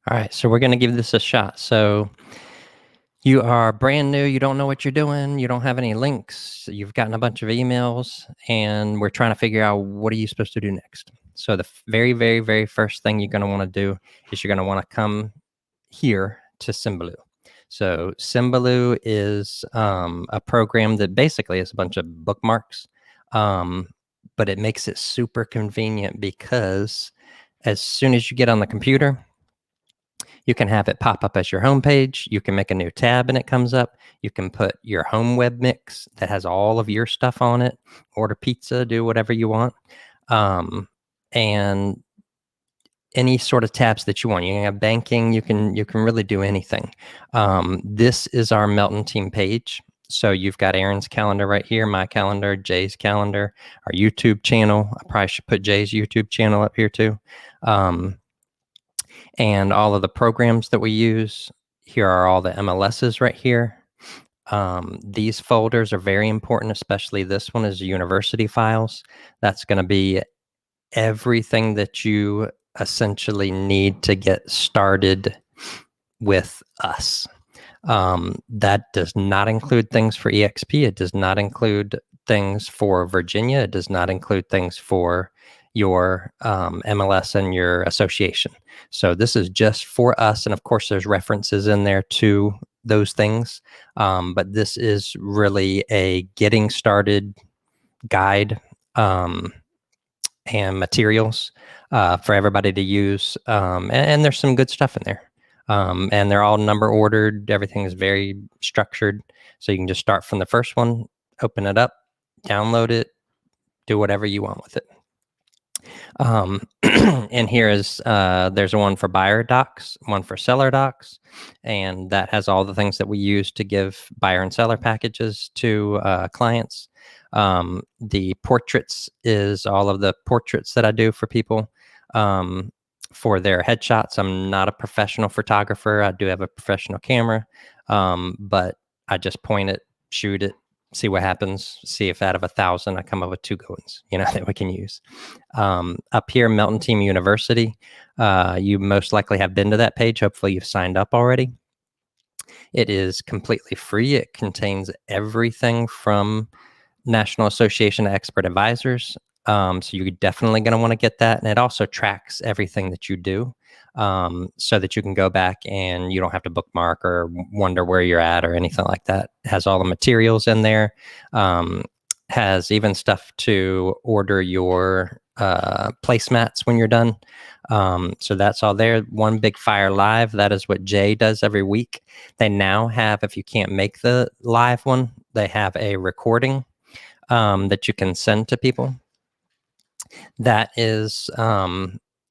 All right, so we're going to give this a shot. So you are brand new, you don't know what you're doing, you don't have any links, you've gotten a bunch of emails, and we're trying to figure out what are you supposed to do next. So the very, very, very first thing you're going to want to do is you're going to want to come here to Symbaloo. So Symbaloo is a program that basically is a bunch of bookmarks, but it makes it super convenient because as soon as you get on the computer, you can have it pop up as your homepage. You can make a new tab and it comes up. You can put your home web mix that has all of your stuff on it, order pizza, do whatever you want. And any sort of tabs that you want. You can have banking, you can really do anything. This is our Melton team page. So you've got Aaron's calendar right here, my calendar, Jay's calendar, our YouTube channel. I probably should put Jay's YouTube channel up here too. And all of the programs that we use. Here are all the MLSs right here. These folders are very important, especially this one is university files. That's going to be everything that you essentially need to get started with us. That does not include things for EXP. It does not include things for Virginia. It does not include things for your MLS and your association. So this is just for us. And of course, there's references in there to those things. But this is really a getting started guide and materials for everybody to use. And there's some good stuff in there. And they're all number ordered. Everything is very structured. So you can just start from the first one, open it up, download it, do whatever you want with it. And here is, there's one for buyer docs, one for seller docs, and that has all the things that we use to give buyer and seller packages to clients. The portraits is all of the portraits that I do for people for their headshots. I'm not a professional photographer. I do have a professional camera, but I just point it, shoot it, see what happens, see if out of 1,000 I come up with 2 good ones, that we can use. Up here, Melton Team University, you most likely have been to that page. Hopefully you've signed up already. It is completely free. It contains everything from National Association of Expert Advisors. So you're definitely going to want to get that. And it also tracks everything that you do so that you can go back and you don't have to bookmark or wonder where you're at or anything like that. It has all the materials in there. Has even stuff to order your placemats when you're done. So that's all there. One Big Fire Live. That is what Jay does every week. They now have, if you can't make the live one, they have a recording that you can send to people. That is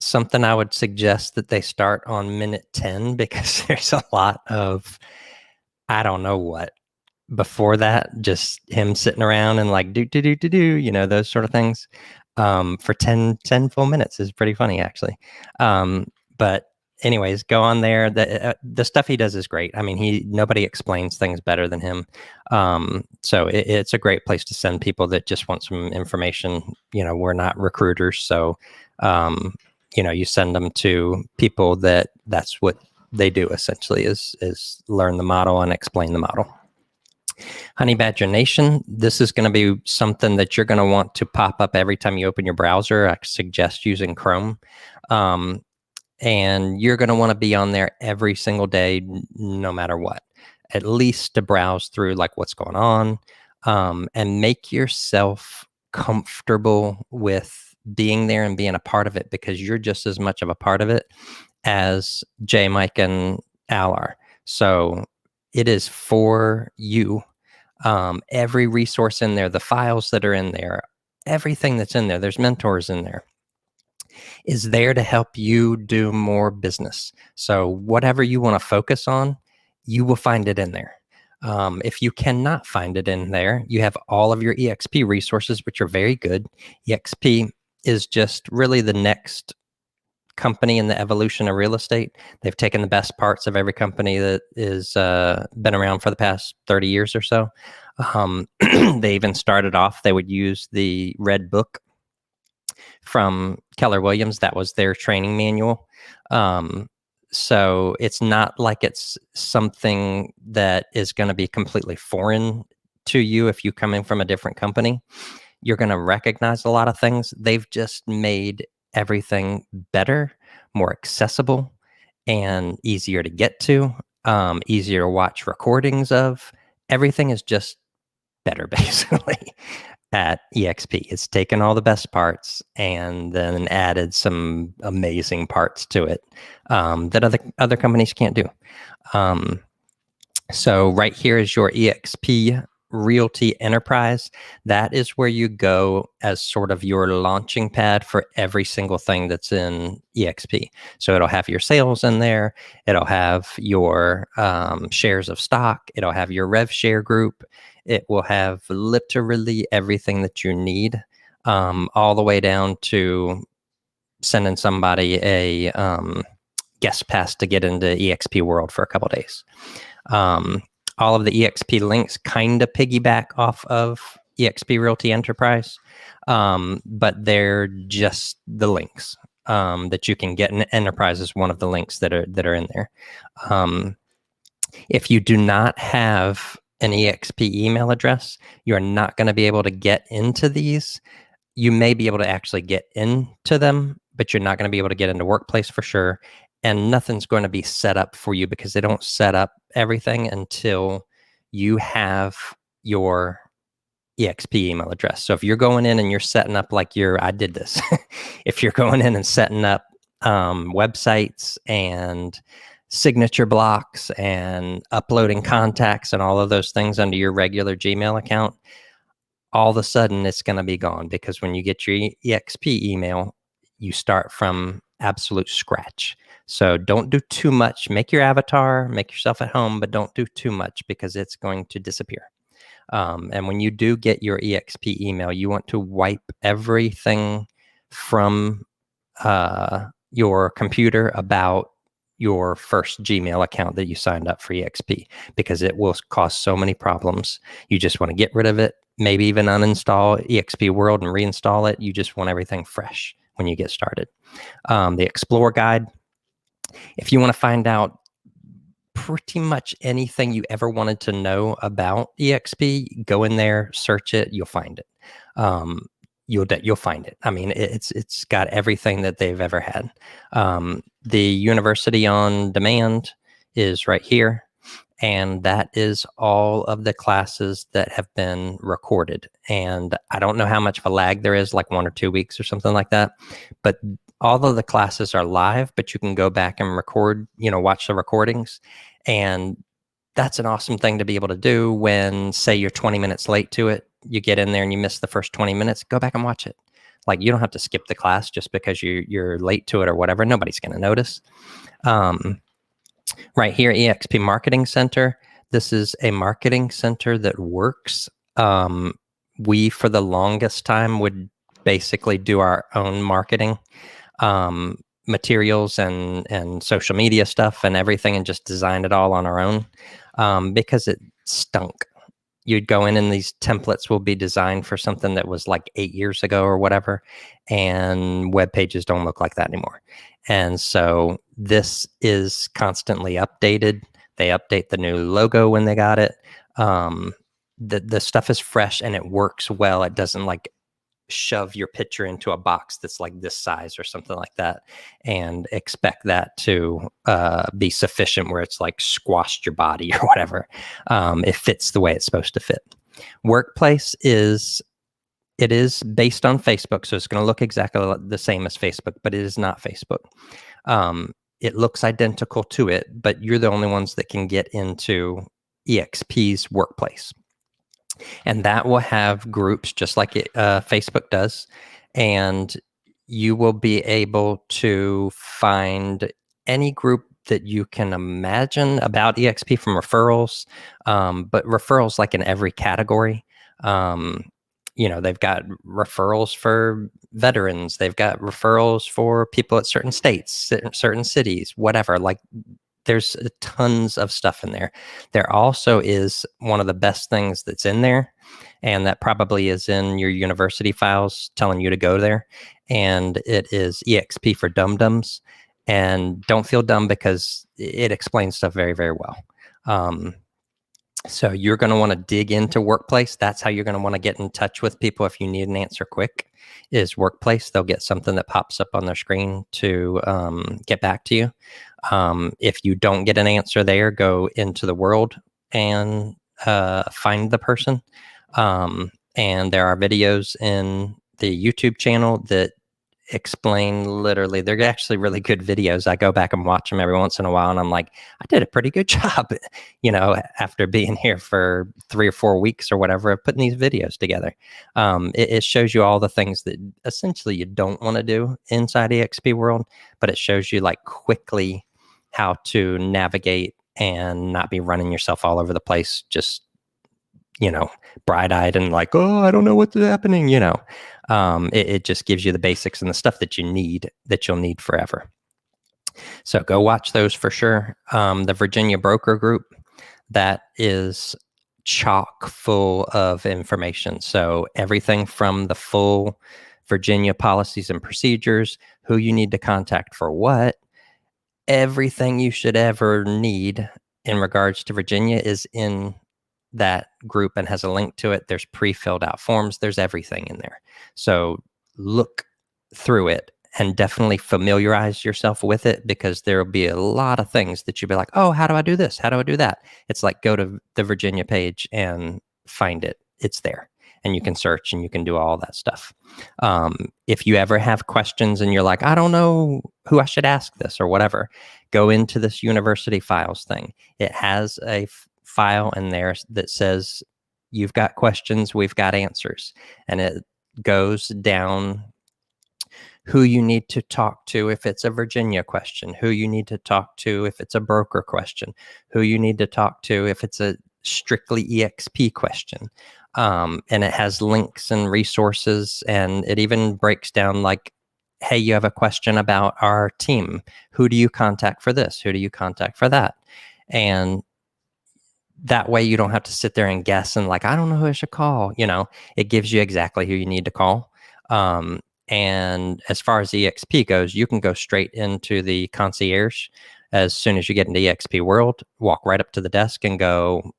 something I would suggest that they start on minute 10 because there's a lot of, I don't know what, before that, just him sitting around and like do, those sort of things for 10 full minutes is pretty funny actually. But anyways, go on there. The stuff he does is great. I mean, nobody explains things better than him. So it's a great place to send people that just want some information. We're not recruiters. So, you send them to people that's what they do essentially is learn the model and explain the model. Honey Badger Nation, this is going to be something that you're going to want to pop up every time you open your browser. I suggest using Chrome. And you're going to want to be on there every single day, no matter what, at least to browse through like what's going on and make yourself comfortable with being there and being a part of it because you're just as much of a part of it as Jay, Mike, and Al are. So it is for you. Every resource in there, the files that are in there, everything that's in there, there's mentors in there, is there to help you do more business. So whatever you want to focus on, you will find it in there. If you cannot find it in there, you have all of your EXP resources, which are very good. EXP is just really the next company in the evolution of real estate. They've taken the best parts of every company that is been around for the past 30 years or so. They even started off, they would use the Red Book from Keller Williams. That was their training manual. So it's not like it's something that is going to be completely foreign to you if you're coming from a different company. You're going to recognize a lot of things. They've just made everything better, more accessible, and easier to get to, easier to watch recordings of. Everything is just better, basically, at EXP. It's taken all the best parts and then added some amazing parts to it that other companies can't do. So right here is your Exp Realty Enterprise. That is where you go as sort of your launching pad for every single thing that's in EXP. So it'll have your sales in there. It'll have your shares of stock. It'll have your rev share group. It will have literally everything that you need, all the way down to sending somebody a guest pass to get into EXP World for a couple days. All of the Exp links kind of piggyback off of Exp Realty Enterprise, but they're just the links that you can get. And Enterprise is one of the links that are in there. If you do not have an Exp email address, you're not going to be able to get into these. You may be able to actually get into them, but you're not going to be able to get into Workplace for sure. And nothing's going to be set up for you because they don't set up everything until you have your Exp email address. So if you're going in and you're setting up I did this. If you're going in and setting up websites and signature blocks and uploading contacts and all of those things under your regular Gmail account, all of a sudden it's going to be gone, because when you get your Exp email, you start from absolute scratch. So don't do too much. Make your avatar, make yourself at home, but don't do too much because it's going to disappear. And when you do get your Exp email, you want to wipe everything from your computer about your first Gmail account that you signed up for Exp, because it will cause so many problems. You just want to get rid of it, maybe even uninstall Exp World and reinstall it. You just want everything fresh when you get started. The Explore Guide, if you want to find out pretty much anything you ever wanted to know about Exp, go in there, search it, you'll find it. You'll find it. I mean, it's got everything that they've ever had. The University on Demand is right here, and that is all of the classes that have been recorded. And I don't know how much of a lag there is, like 1 or 2 weeks or something like that, but all of the classes are live, but you can go back and record, watch the recordings. And that's an awesome thing to be able to do when, say, you're 20 minutes late to it. You get in there and you miss the first 20 minutes, go back and watch it. Like, you don't have to skip the class just because you're late to it or whatever. Nobody's going to notice. Right here, Exp Marketing Center. This is a marketing center that works. We, for the longest time, would basically do our own marketing materials and social media stuff and everything, and just design it all on our own because it stunk. You'd go in and these templates will be designed for something that was like 8 years ago or whatever, and web pages don't look like that anymore. And so this is constantly updated. They update the new logo when they got it. The stuff is fresh and it works well. It doesn't like shove your picture into a box that's like this size or something like that and expect that to be sufficient where it's like squashed your body or whatever. It fits the way it's supposed to fit. Workplace is based on Facebook, so it's going to look exactly the same as Facebook, but it is not Facebook. It looks identical to it, but you're the only ones that can get into EXP's Workplace. And that will have groups just like Facebook does. And you will be able to find any group that you can imagine about EXP from referrals, but referrals like in every category. They've got referrals for veterans. They've got referrals for people at certain states, certain cities, whatever. Like, there's tons of stuff in there. There also is one of the best things that's in there, and that probably is in your university files telling you to go there. And it is EXP for Dum Dums. And don't feel dumb because it explains stuff very, very well. So you're going to want to dig into Workplace. That's how you're going to want to get in touch with people if you need an answer quick, is Workplace. They'll get something that pops up on their screen to get back to you. If you don't get an answer there, go into the world and find the person. And there are videos in the YouTube channel that explain literally. They're actually really good videos. I go back and watch them every once in a while, and I'm like, I did a pretty good job, after being here for 3 or 4 weeks or whatever, of putting these videos together. It shows you all the things that essentially you don't want to do inside EXP world, but it shows you like quickly how to navigate and not be running yourself all over the place, just bright-eyed and like, oh, I don't know what's happening. It just gives you the basics and the stuff that you need, that you'll need forever. So go watch those for sure. The Virginia Broker Group, that is chock full of information. So everything from the full Virginia policies and procedures, who you need to contact for what, everything you should ever need in regards to Virginia is in that group and has a link to it. There's pre-filled out forms. There's everything in there. So look through it and definitely familiarize yourself with it, because there will be a lot of things that you'll be like, oh, how do I do this? How do I do that? It's like, go to the Virginia page and find it. It's there. And you can search and you can do all that stuff. If you ever have questions and you're like, I don't know who I should ask this or whatever, go into this university files thing. It has a file in there that says, you've got questions, we've got answers. And it goes down who you need to talk to if it's a Virginia question, who you need to talk to if it's a broker question, who you need to talk to if it's a strictly EXP question. And it has links and resources, and it even breaks down like, hey, you have a question about our team. Who do you contact for this? Who do you contact for that? And that way you don't have to sit there and guess and like, I don't know who I should call. It gives you exactly who you need to call. And as far as EXP goes, you can go straight into the concierge as soon as you get into EXP world, walk right up to the desk and go,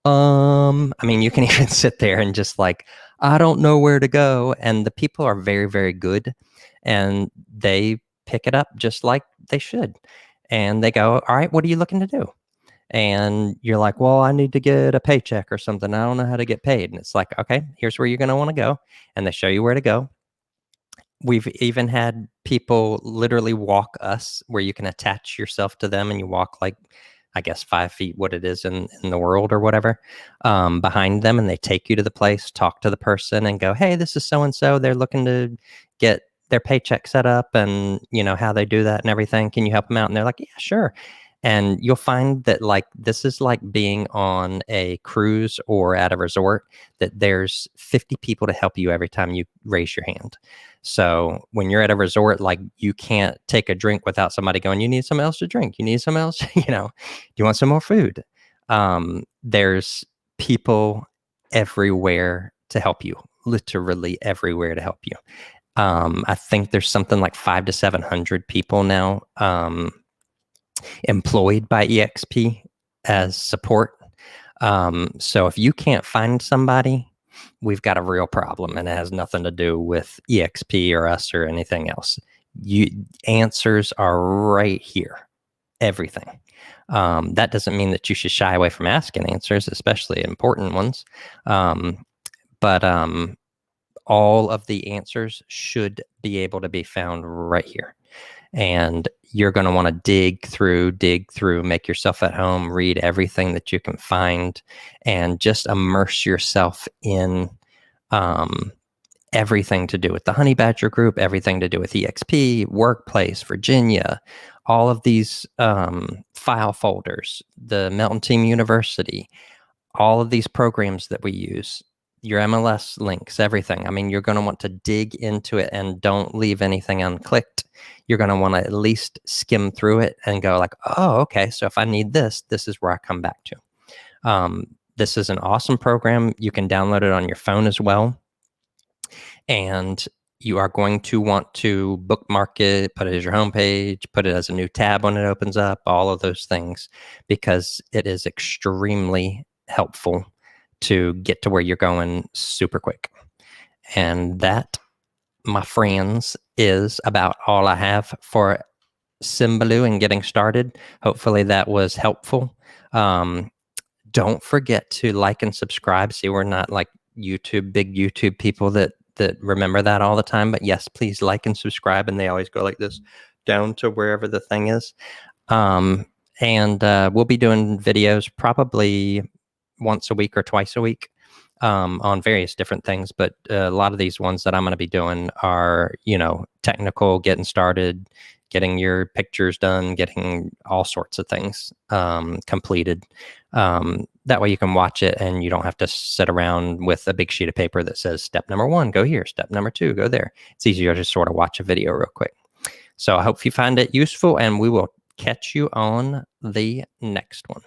you can even sit there and just like, I don't know where to go. And the people are very, very good, and they pick it up just like they should. And they go, all right, what are you looking to do? And you're like, well, I need to get a paycheck or something. I don't know how to get paid. And it's like, okay, here's where you're going to want to go. And they show you where to go. We've even had people literally walk us, where you can attach yourself to them and you walk like, I guess 5 feet, what it is in the world or whatever, behind them. And they take you to the place, talk to the person and go, hey, this is so-and-so. They're looking to get their paycheck set up, and how they do that and everything. Can you help them out? And they're like, yeah, sure. And you'll find that like, this is like being on a cruise or at a resort, that there's 50 people to help you every time you raise your hand. So when you're at a resort, like, you can't take a drink without somebody going, you need something else to drink. You need something else, do you want some more food? There's people everywhere to help you, literally everywhere to help you. I think there's something like 500 to 700 people now, employed by EXP as support. So if you can't find somebody, we've got a real problem, and it has nothing to do with EXP or us or anything else. Answers are right here. Everything. That doesn't mean that you should shy away from asking answers, especially important ones. But all of the answers should be able to be found right here. And you're going to want to dig through, make yourself at home, read everything that you can find, and just immerse yourself in everything to do with the Honey Badger Group, everything to do with EXP, Workplace, Virginia, all of these file folders, the Melton Team University, all of these programs that we use, your MLS links, everything. You're going to want to dig into it, and don't leave anything unclicked. You're going to want to at least skim through it and go like, oh, okay, so if I need this, this is where I come back to. This is an awesome program. You can download it on your phone as well. And You are going to want to bookmark it, put it as your homepage, put it as a new tab when it opens up, all of those things, because it is extremely helpful to get to where you're going super quick. And that, my friends, is about all I have for Symbaloo and getting started. Hopefully that was helpful. Don't forget to like and subscribe. See, we're not like big YouTube people that remember that all the time. But yes, please like and subscribe. And they always go like this down to wherever the thing is. And we'll be doing videos probably once a week or twice a week on various different things. But a lot of these ones that I'm going to be doing are, technical, getting started, getting your pictures done, getting all sorts of things completed. That way you can watch it and you don't have to sit around with a big sheet of paper that says step number 1, go here, step number 2, go there. It's easier to just sort of watch a video real quick. So I hope you find it useful, and we will catch you on the next one.